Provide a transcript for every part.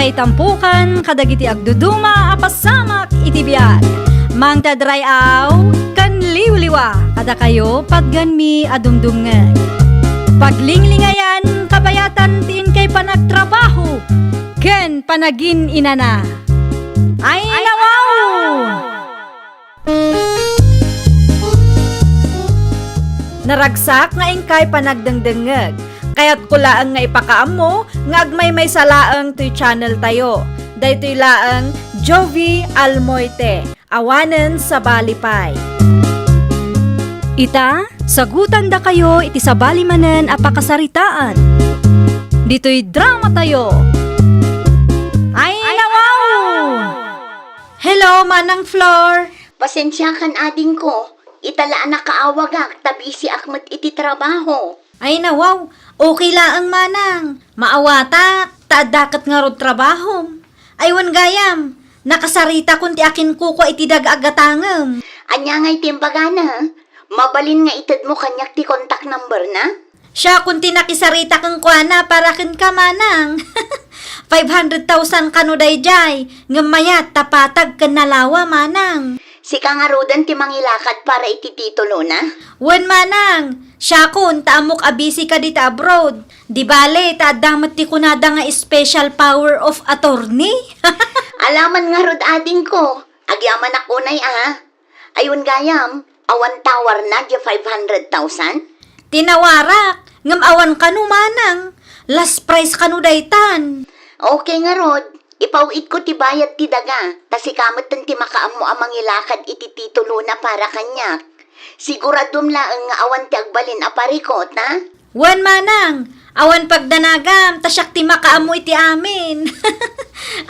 may tampukan, kadagiti agduduma, apasamak iti biyag. Mang tadrayaw, kan liwliwa, kada kayo pagganmi adumdumngeg. Paglinglingayan, kabayatan tiin kay panagtrabaho, ken panagin inana. Ay nawaw! Naragsak nga ingkay panagdengdengeg. Kaya't kulaang nga ipakaam mo, nga agmay may salaang to'y channel tayo. Daytoy laang Jovi Almoite, awanen sa balipay. Ita, sagutan da kayo iti sa balimanen apakasaritaan. Dito'y drama tayo. Ay nawaw! Hello, Manang Flor. Pasensya kan ading ko. Italaan na kaawagak, tabisi akmat iti trabaho. Ay nawaw, okay laang manang. Maawata, taadakat nga rod trabaho. Aywan gayam, nakasarita kunti akin kuko iti dag-agatangem. Anya ngay timbagana, mabalin nga itad mo kanyak ti contact number na? Siya kunti nakisarita kang kuana para ken ka manang. 500,000 kanuday jay, ngamayat tapatag ken nalawa manang. Si kangarudan ti mangilakad para iti titulo na? Wen manang, siya kun taamok abisi ka dita abroad. Di bale, taadamat ti kunada nga special power of attorney. Alaman nga rod ading ko, agyaman akunay Ayun gayam, awan tawar na di 500,000? Tinawarak, ngam awan kanu manang. Last price kanu daytan. Okay nga rod, ipawit ko ti bayat ti daga, tasi kamot ti makaam mo amang ilakad iti titulo na para kanyak. Siguradum laeng nga awan ti agbalin aparikot, na? Wan manang, awan pagdanagam, tasyak ti makaamu iti amin.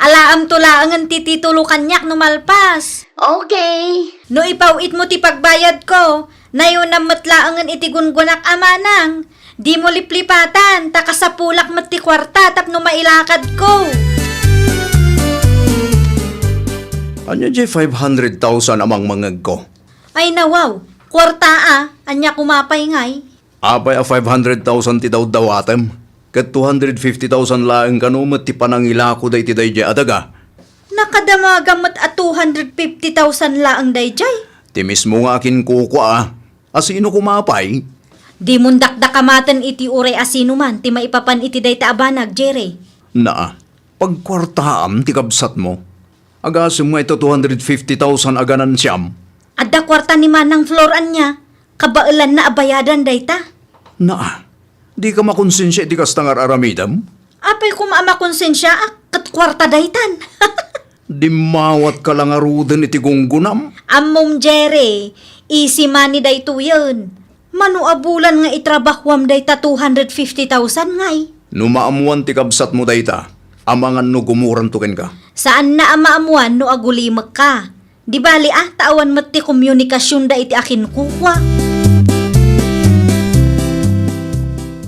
Alaam tulaangan ti titulo kanyak numalpas. Okay. No ipawit mo ti pagbayad ko, nayon na matlaangan iti gungunak amanang. Di mo liplipatan, takasapulak mat ti kwarta tapno mailakad ko. Anya di 500,000 amang mangag ko. Ay nawaw, kwarta anya kumapay ngay. Abay a 500,000 ti daw-dawatem. Kat 250,000 laeng kanumat ti panangila ko day ti day adaga. Nakadamagamat at 250,000 laang dayjay. Ti mismo nga akin kuko Asino kumapay? Di mundakdakamatan iti uray asino man, ti maipapan iti day taabanag, Jerry. Na, pagkwartaam ti kabsat mo. Agasum nga ito 250,000 aganan siyam. Adda kwarta ni Manang Floran niya, kabailan na abayadan day ta. Na, di ka makonsensya ti kastangar aramidam? Apay kumaama konsensya, kat kwarta daytan. Di mawat ka lang arudan iti gunggunam? Amom, Jerry, easy money day to yun. Manu abulan nga itrabahwam day ta 250,000 ngay. Numaamuan ti kabsat mo dayta, amangan no gumuran tuken ka. Saan na amaamuan no agulimak ka? Di bali tawan mat ti komunikasyon da iti akin kukwa.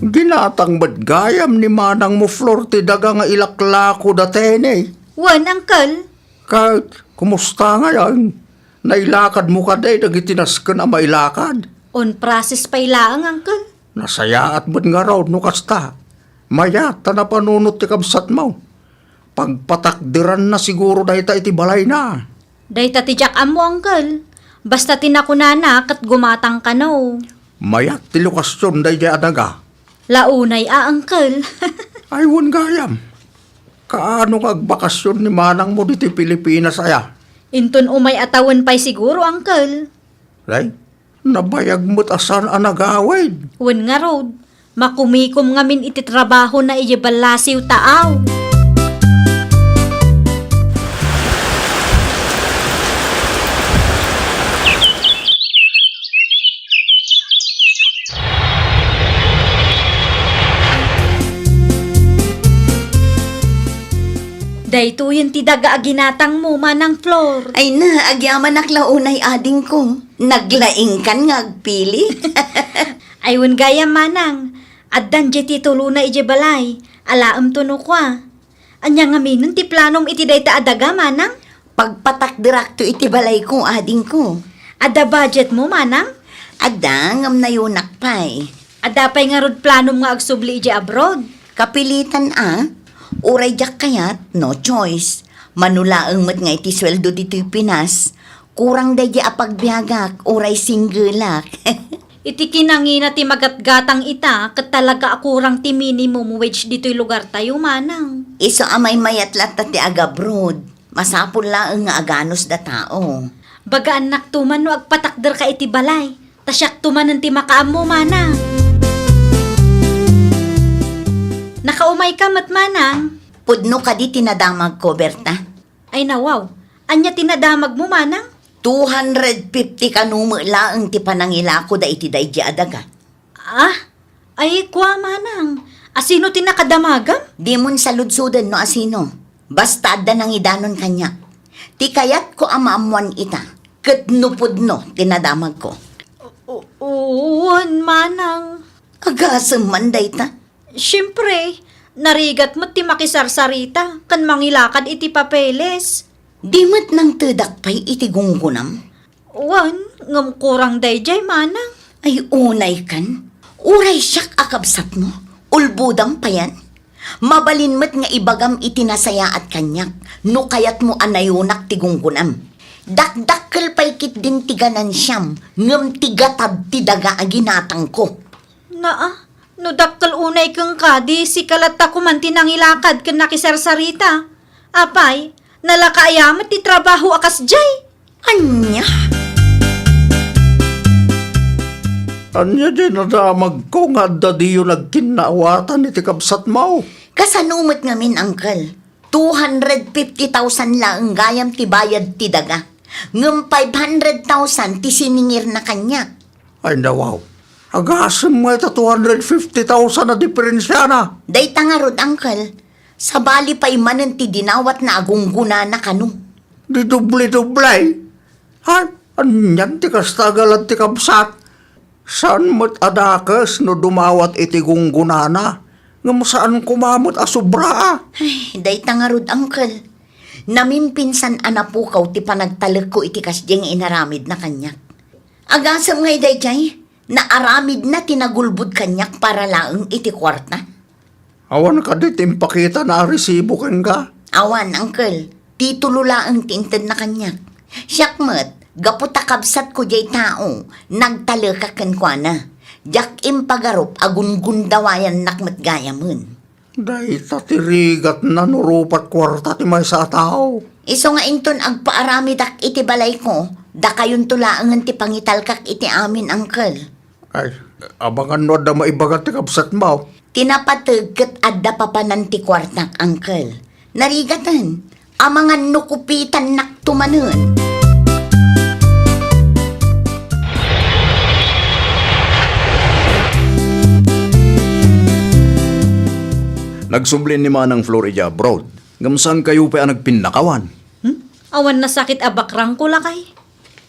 Ginatang badgayam ni manang mo Flor ti daga nga ilaklako datene. Wan, uncle. Kahit kumusta nga yan? Nailakad mo ka day, nagitinas ka na mailakad. On process pay laang, uncle. Nasayaat ba't nga raw, no kasta? Maya, tanapanunot ti kabsat mo. Pagpatakdiran na siguro dahi ta iti balay na. Day ta ti Jack amo, uncle. Basta tinakunana kat gumatang ka no. Maya, ti lokasyon dahi adaga. Launay uncle. Aywan gayam. Kaano kagbakasyon ni manang mo diti Pilipinas aya? Inton umay atawan pay siguro, uncle. Right? Nabayag mo't asan ang nagawid. Wen nga road, makumikom ngamin iti trabaho na iyabalasiw taaw. Dayto yun ti daga aginatang mo, Manang Flor. Ay na, agyaman aklaunay ading ko. Naglaing kan nga agpili. Ayun gaya, Manang. Addan di titulo na balay. Alaam tuno kwa. Anya nga minun ti planom iti dayta adaga, Manang? Pagpatak direkto iti balay ko ading ko. Ada budget mo, Manang? Ada ngam na yunakpay. Ada pay nga rod planom nga agsubli iti abroad. Kapilitan Uray jak kayat, no choice. Manulaang mat nga iti sweldo dito'y Pinas. Kurang day di apagbiagak, uray singgulak. Iti kinangina ti magatgatang ita, kat talaga akurang ti minimum wage dito'y lugar tayo, manang. Iso amay mayatlat ti agabroad. Masapul laang nga aganos da tao. Bagaan naktuman no agpatakder ka iti balay. Tasyak tumanan ti makaam mo, manang. Nakaumay ka mat, manang. Pudno ka di tinadamag ko, Berta. Ay nawaw, anya tinadamag mo, manang? 250 kanuma laang ti panangila ko da iti daydi adaga. Ah, ay kwa, manang. Asino tinakadamagam? Di mon saludsudan no asino. Basta da nang idanon kanya. Ti kayat ko amaamuan ita. Ket nupudno tinadamag ko. Uwan, manang. Agasem man dayta. Siyempre, narigat mo ti makisarsarita, kan mangilakad iti papeles. Di mat nang tedak pay iti gunggunam. Uwan, ngam kurang dayjay, manang. Ay unay kan. Uray siyak akabsat mo. Ulbudang pa yan. Mabalin mat nga ibagam itinasaya at kanyak. No kayat mo anayunak ti gunggunam. Dakdakkel pay kit din tiganan siyam. Ngam tigatad ti daga aginatang ko. Naa, no dakkel unay kang kadi, si kalata ko man tinangilakad kan nakisarsarita. Apay, nalakaayamat ti trabaho akas jay. Anya? Anya di nadamag ko nga da diyo nagkinaawatan iti kabsat mo. Kasanumat ngamin, Uncle. 250,000 lang gayam ti bayad ti daga. Ngam 500,000 ti siningir na kanya. Ay nawaw, agasem mo ita 250,000 na diferensya na. Day tangarod, Uncle. Sa bali pa'y manan ti dinawat na agungguna na kanu. Di dubli-dublay. Ha? Anyan ti kastagalan ti kabsat. Saan mo't adakas no dumawat iti gunggunana? Nga mo saan kumamot asubra? Ay, day tangarod, Uncle. Namimpinsan anapukaw ti panagtalag ko iti kasdyeng inaramid na kanyak. Agasam ngay day jay, naaramid na tinagulbud kanyak para laang iti kwarta. Awan ka di timpakita na resibo ken ka. Awan, Uncle. Titulo laang tinted na kanyak. Siyakmat, gaputa kabsat ko jay tao, nagtalaka ken kwa na. Jak impagarup agungundawayan nakmat gayamun. Day tatirigat na nurupat kwarta ti may sa tao. Iso nga inton agpaarami dak iti balay ko, da kayon tulaangan ti pangitalkak iti amin, Uncle. Ay, abangan no da maibagat ti kabsat mo. Tinapatag ket adda papanan ti kwartak, Uncle. Narigatan, amangan nukupitan naktumanen. Nagsublin ni Manang Florida abroad. Gamsan kayo pa ang nagpinakawan. Awan na sakit abakrang ko lakay.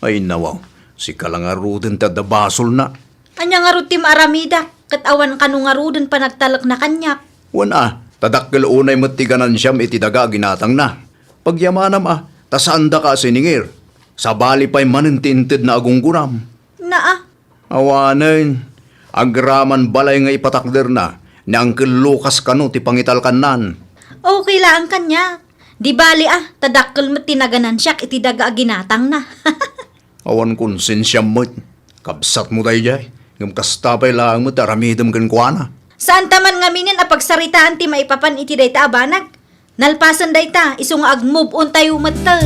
Ay nawaw, si kalangaruden tada basol na. Anya nga ro ti maaramida, kat awan kanu nga ro dun pa nagtalak na kanyak. Wana, tadakkel unay matiganan siyam iti daga ginatang na. Pagyamanam tasanda ka siningir. Sa bali pa'y manintinted na agungguram. Naa, Awanin, agraman balay nga ipatakder na, ni Uncle Lucas kanu ti pangitalkanan. okay lang kanya. Di bali tadakkel mo tinaganan siyak iti daga aginatang na. Awan konsensya mo't, kabsat mo day jay, ngam kastapay lang mo taramidam kan kuana. Saan taman nga minin apagsaritaan ti maipapan iti dayta abanag? Nalpasan dayta, iso nga ag-move on tayo matan.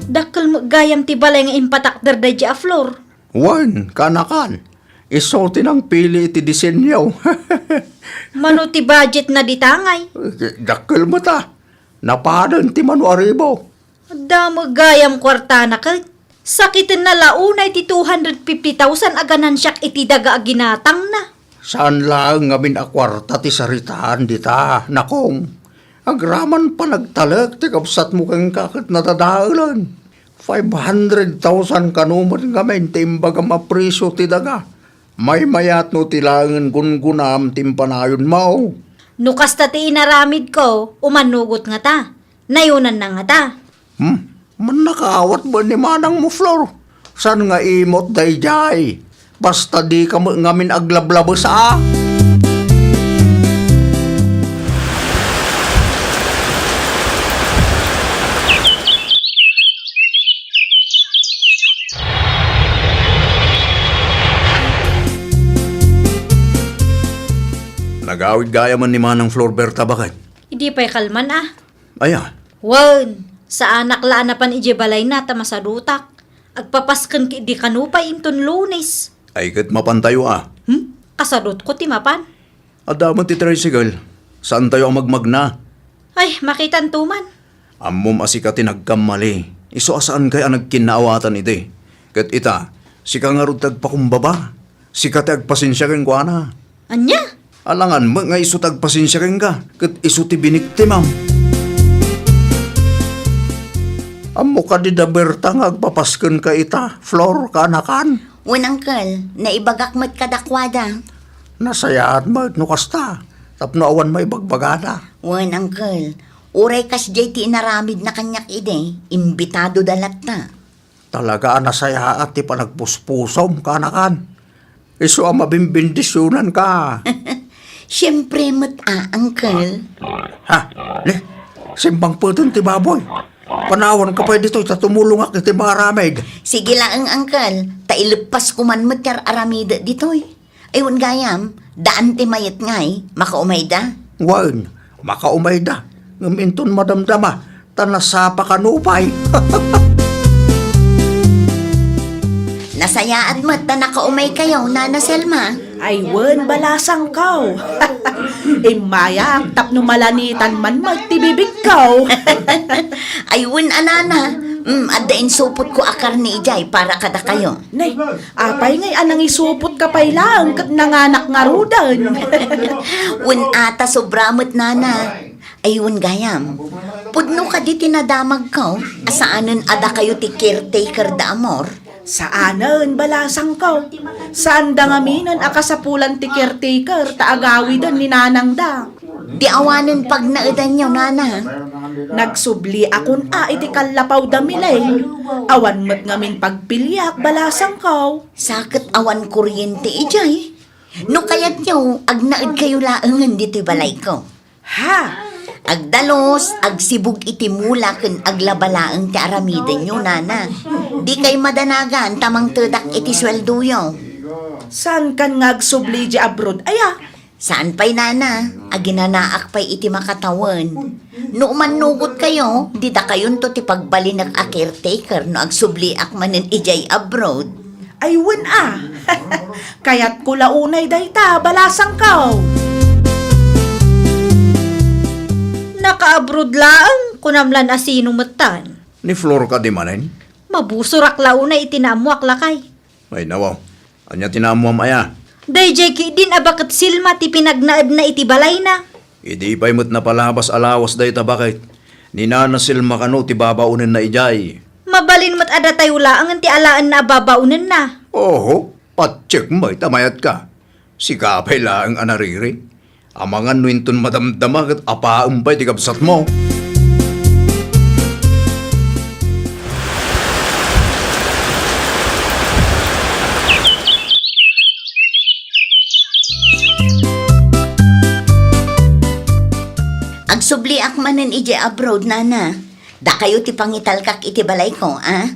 Dakkel mo gayam ti balay nga impatakder daydi a floor. Wan, kanakan. Isulti ng pili iti disenyo. Mano ti budget na ditangay. Dakkel mo ta. Napadan ti manu aribo. Damo gayam kwarta na ka. Sakitin na launay ti 250,000 aganan siyak iti daga aginatang na. Saan lang ngamin akwarta ti saritaan dita, nakong. Agraman pa nagtalag ti kapsat mo kang kakit natadaalan. 500,000 kanuman ngamin ti imbaga mapriso ti daga. May mayat no tilangan gungunam timpanayon mo. Nukas ta ti inaramid ko, umanugot nga ta. Nayunan na nga ta. Man nakaawat ba ni manang mo, Flor? San nga imot dayjay? Basta di ka ngamin aglablabos Nagawid gaya man ni Manang Florberta bakit? Hindi pa'y kalman ah. Aya, Wan, sa anak laan na pan ijebalay na ta masadutak. Agpapaskan ki di kanupay inton Lunes. ay kat mapantayo Kasadot ko ti mapan. Adaman ti tricycle, saan tayo ang magmagna? Ay, makitan tuman. Ammom asikati nagkamali. Iso asaan kaya nagkinaawatan iti. Kat ita, sika nga rod tagpakumbaba. Sika ti agpasensya keng kuana. Anya? Alangan mo nga iso tagpasensya keng ka. Kat iso ti binikti, ma'am. Amo ka di da Berta nga agpapasken ka ita, Flor, kanakan. Wen, Uncle, naibagak mo't kadakwada. Nasayaan mo, no kasta. Tapno awan may bagbagada. Wen, Uncle, uray kas JT inaramid na kanyak ide, imbitado dalat na. Talaga nasaya at ti panagpuspusom kanakan. Iso ang mabimbindisyonan ka. Siyempre mo't Uncle. Ha? Ne? Simbang puton ti baboy. Panawan ka pa dito, tumulong ak iti maramid. Sige lang, Uncle, tailepas ko man mo't yar aramida ditoy. Ayun gayam, daan ti mayat ngay, makaumay da. Wan, makaumay da. Ngaminton madamdama, tanasapa kanupay. Nasayaan mo't na nakaumay kayo, Nana Selma. Ay, wen, balasang kaw. Maya, tapno malanitan man magtibibig kaw. Ayun, anana. Adain supot ko akar ni Ijay para kada kayo. Nay, apay ngay anang isupot ka pay lang, kat nanganak nga rudan. Wen ata sobramot, Nana. Ayun gayam. Pudno ka di tinadamag ko. Asaanan ada kayo ti caretaker da amor. Saanan, balasang kaw. Saan da ngaminan akasapulan ti caretaker, taagawidan ni nanang da. Di awanan pag naadan nyo, Nana. Nagsubli akon iti kalapaw da milay. Awan mo't ngamin pagpilyak, balasang kaw. Sakit awan kuryente, Ijay. No kayat nyo, agnaad kayo laangan dito balay ko. Ha? Agdalos, agsibog iti mula ken aglabalaang ti aramiden nyo, Nana. Di kay madanagan tamang tedak iti sweldo yo. Saan kan ngagsubli di abroad? Aya, Saan pa'y, Nana? Aginanaak pa'y iti makatawan. No manugot kayo, di da kayon to ti pagbalinag a caretaker no agsubli ak manen ijay abroad. ay wen Kayat ko launay dayta, balasang kaw. Naka-abroad laang kunamlan asino matan. Ni Flor ka di manen? Mabusurak launa itinamuak lakay. Ay nawaw, anya tinamuam aya. Day Jackie din abakat silma ti pinagnaad na iti balay na. Idi pa'y mo't napalabas alawas day tabakit. Ni Nana Silma kano ti babaunin na ijay. Mabalin mo't ada tayo laang ti alaan na ababaunan na. Oho, patsik mo'y tamayat ka. Si kapay laang anariri. Amangan nuinton madamdamag at apaumpay ti kapsat mo. Agsubli ak manen ijay abroad, Nana. Da kayo ti pangitalkak iti balay ko, ah?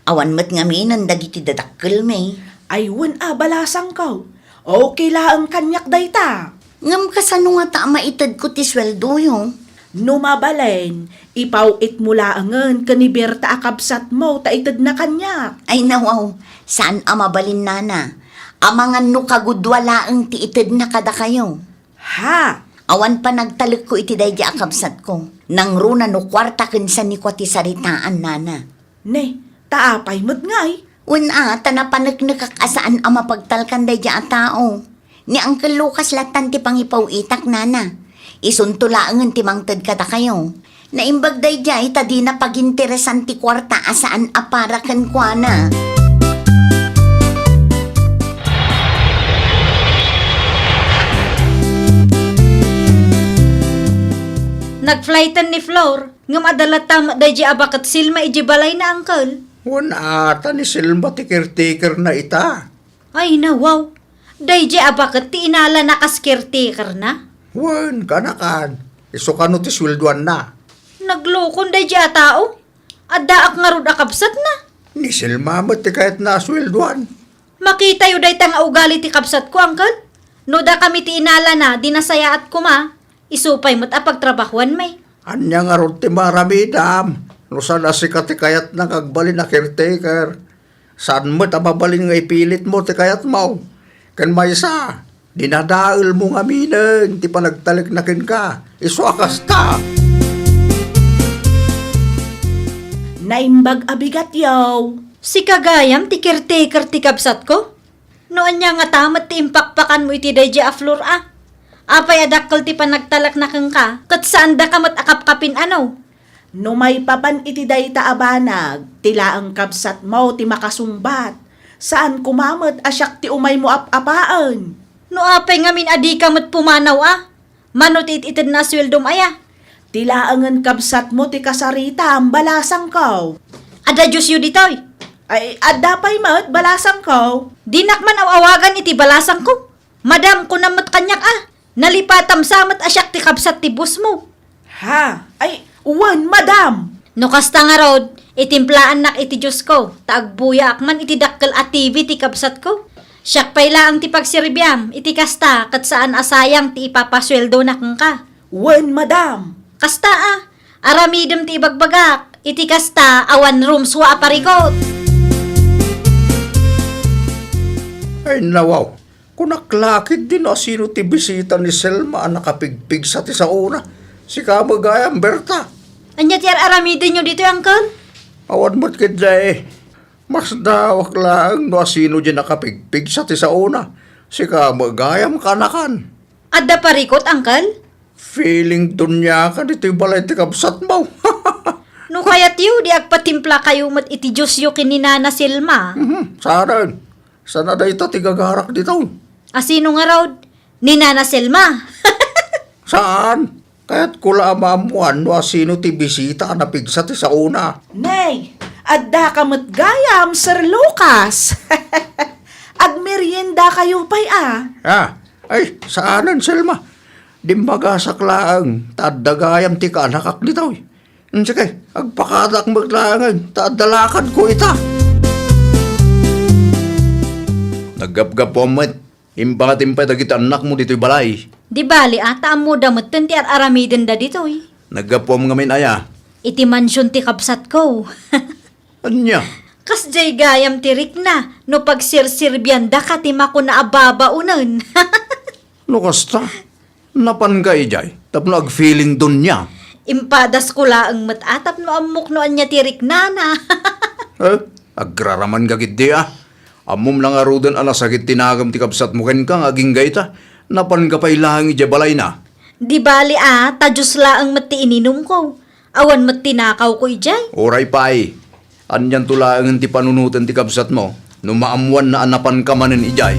Awan mo't ngaminan dagiti dadakkel may. Ay wen balasang kaw. Okay laang kanyak dayta. Ngam kasano nga ta maitad ko ti sweldo yo. Numabalen, ipawit mo laangan kaniberta akabsat mo, taitad na kanyak. Ay nawaw, saan amabalin, Nana? Amangan no kagudwalaang ti itad na kada kayo. Ha? Awan pa nagtalik ko iti daydi akabsat ko. Nang runa no kwarta kinsan ni ko ti saritaan, Nana. Ne, taapay mo't ngay. Una, tanapanagnagak asaan ang mapagtalkan daydi a tao. Ni Uncle Lucas latan ti pangipaw itak, Nana. Isuntulaangan ti mangtad kada kayo. Naimbag daydi tadi na paginteresan ti kwarta asaan aparakan kwa na. Nagflightan ni Flor, nga madalatam day di abakat silma iji balay na uncle. Wan ata ni Silma ti caretaker na ita. Ay na wow, day di abakat ti inala nakas caretaker na. Wan, kanakan. Iso kano ti swelduan na. Naglukon day di atao, addaak nga rod akabsat na. Ni Silma mo ti kahit na swelduan. Makita yu day nga ugali ti kapsat ko, uncle. No da kami ti inala na, dinasaya at kuma. Isupay mo't apagtrabahuan may. Anya nga ron ti maramidam. No sana si kati kayat na kagbali na caretaker. Saan mo't ababalin nga ipilit mo ti kayat mo. Kan may isa, dinadaal mo nga minang, ti panagtalik na kin ka. Iswakas ta. Naimbag abigat yaw. Si kagayam ti caretaker ti kabsat ko. Noon niya nga tamat ti impakpakan mo iti dayja a floor ah. Apay adakkel ti panagtalak na kang ka. Kat saan da kamat akapkapin ano? No may papan iti dayta abanag, tila ang kabsat mo ti makasumbat. Saan kumamot asyak ti umay mo apapaan? No apay ngamin adi kamat pumanaw ah. Manot ititid na sweldom aya. Tila angan kabsat mo ti kasarita ang balasang ko. Ada Diyos yu ditoy. Ay, adapay mo't balasang ko. Dinak man awawagan iti balasang ko. Madam ko namat kanyak ah. Nalipatam samat asyak ti kabsat ti bus mo. Ha? Ay, uwan, madam. No kasta nga rod, itimplaan nak iti Diyos ko. Taagbuya akman iti dakkel at TV ti kabsat ko. Siyak payla ang ti pagsirbyam, iti kasta kat saan asayang ti ipapasweldo na kang ka. Uwan, madam. Kasta ah, aramidem ti ibagbagak, iti kasta awan rooms wa aparikot. Ay nawaw. Kung naklakit din o sino ti bisita ni Selma ang nakapigpig sa ti sa una. Si Kamagayang Berta. Anya ti aramidem nyo dito, uncle? Awan mo't kidya eh. Mas dawak lang no sino dyan nakapigpig sa ti sa una. Si Kamagayang kanakan. Adda parikot, uncle? Feeling dun niya ka dito yung balay ti kabsat mo. No kaya tiyo, di agpatimpla kayo mat iti Diyos yu kininana Silma. Saran. Sana da ito tigagarak dito. Asino nga raw? Ni Nana Selma. Saan? Kaya't kula amamuan no sino ti bisita na pigsa ti sa una. Nay, adda kamot gayam, Sir Lucas. Agmerienda kayo pa'y ah. Ay, saanan Selma? Dimbagasak laang, tadagayam ti kanakak dito. Sige, agpakadak maglangan, tadalakan ko ita. Naggap-gap po mo, imbatimpay dagiti anak mo dito'y balay. Di bali ata mo damot ti aramiden da dito eh. Naggap po mo ngamin aya. Iti mansyon ti kapsat ko. Anya? Kas jay gayam tirik na, no pagsirsirbiyan da ka ti mako na ababa unan. No kasta? Napan ka ijay, tapno ag-feeling dun niya. Impadas ko laang matatap no amok no anya tirik nana. Agraraman gagit di ah. Amom lang arudan ala sakit tinagam ti kabsat mo ken kang aging gayta. Napan ka pa ilahang ija balay na. Di bali tadyos laang mati ininom ko. Awan mati nakaw ko ijay. Oray pa ay. Anyan tulaang ti panunutan ti kabsat mo. No maamuan na anapan ka manen ijay.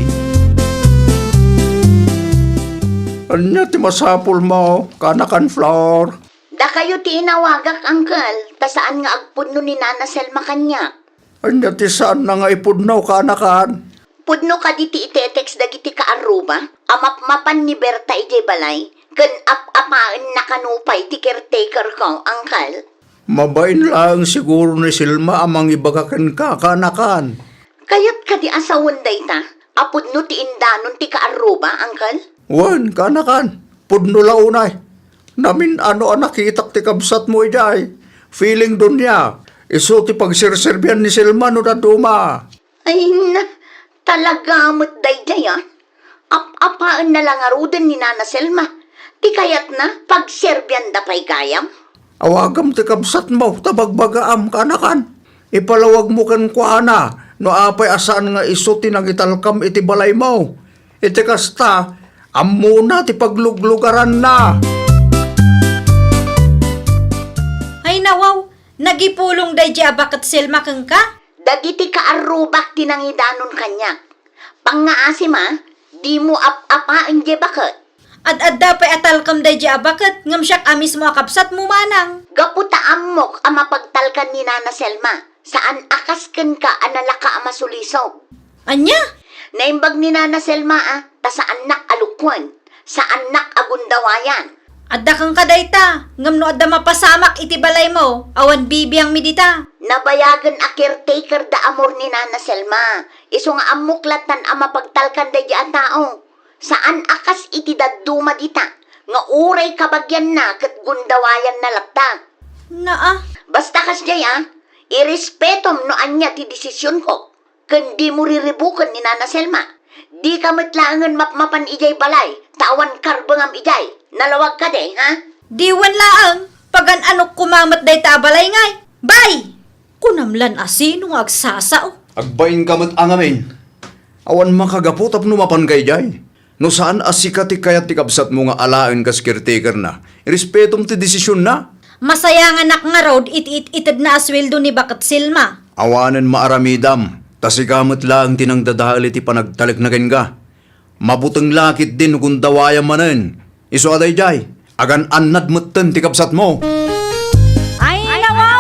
Anya ti masapul mo, kanakan floor. Da kayo ti inawagak, uncle. Ta saan nga agpudno ni Nana Selma kanya? Anya ti saan na nga ipudnaw kanakan. Pudno ka diti itetex dagiti ka aruba, amapmapan ni Berta ije balay, ken apapaan na kanupay ti caretaker ko, uncle. Mabain lang siguro ni Silma amang ibagakan ka kanakan. Kayat ka di asawon dayta, apudno ti indanon ti ka aruba, uncle. Wan, kanakan. Pudno launay. Namin ano ang nakitak ti kabsat mo ijay. Feeling dun niya. Iso ti pagsirserbian ni Silma no na duma. Ay na, talaga mo't dayday ah. Apapaan na lang arudan ni Nana Selma. Ti kayat na, pagserbyan da pa'y gayam. Awagam ti kabsat mo, tabagbagaam kanakan. Ipalawag mo kan kuana, no apay asaan nga iso tinagitalkam iti balay mo. Iti kasta, amuna ti pagluglugaran na. Ay nawaw, nagipulong day di abakat Selma kang ka? Dagiti kaarubak tinangidanon kanya. Pangaasim di mo apapaan je bakit? Ad-adda pa atalkam day di abakat, ngam siyak amis mo akapsat mo manang. Gaputa amok ang mapagtalkan ni Nana Selma. Saan akasken ka analaka amasulisog? Anya? Naimbag ni Nana Selma ta sa anak alukwan. Sa anak agundawayan. Adda kang kadayta, ngam no adda mapasamak iti balay mo, awan bibiyang midita. Nabayagan a caretaker da amor ni Nana Selma. Iso nga amuklatan ang mapagtalkan da diyan tao. Saan akas iti daduma dita, nga uray kabagyan na kat gundawayan na lapta. Naa, Basta kas jay irespetom no anya ti desisyon ko. Kundi mo riribukan ni Nana Selma. Di ka matlangan mapmapan ijay balay, tawan karbangam ijay. Nalawag ka de, ha? diwan laang, pagan anok kumamat day tabalay ngay. Bay! Kunamlan asino nga agsasao. Agbain ka mat angamin. Awan makagapot ap numapan kay jay. No saan asika ti kayat ti kabsat mo nga alaen kas caretaker na. Irespetom ti desisyon na. Masaya nga anak nga road itid na asweldo ni Bakat Silma. Awanan maaramidam. Tasikamot lang tinang dadali ti panagtalik na ka. Mabutang lakit din kung dawaya manen. Iso aday jay. Agan anad mutten ti kabsat mo. Ay, nawaw!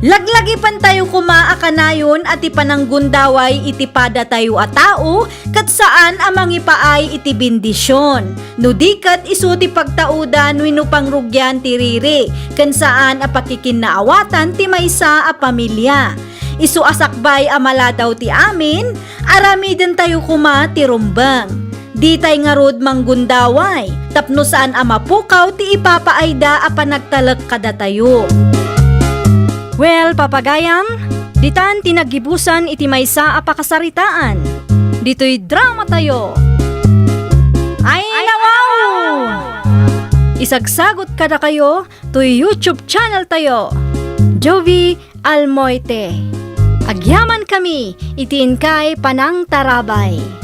Laglagi pan tayo kumaakanayon at ipananggundaway itipada tayo a tao kat saan amang ipaay iti bendisyon. No dikat isu ti pagtaudan wenno pangrugyan ti riri ken saan a pakikinaawatan ti maysa a pamilya. Isu asakbay amala daw ti amin, aramiden tayo kuma ti rumbang. Di tay nga rod manggundaway, tapno saan amapukaw ti ipapaayda a panagtalek kada tayo. Well, papagayam, ditan tinagibusan iti maysa a pakasaritaan. Dito'y drama tayo. Ay, nawaw! Isagsagot kada kayo to YouTube channel tayo. Jovi Almoite. Agyaman kami, itiin kay Panang Tarabay.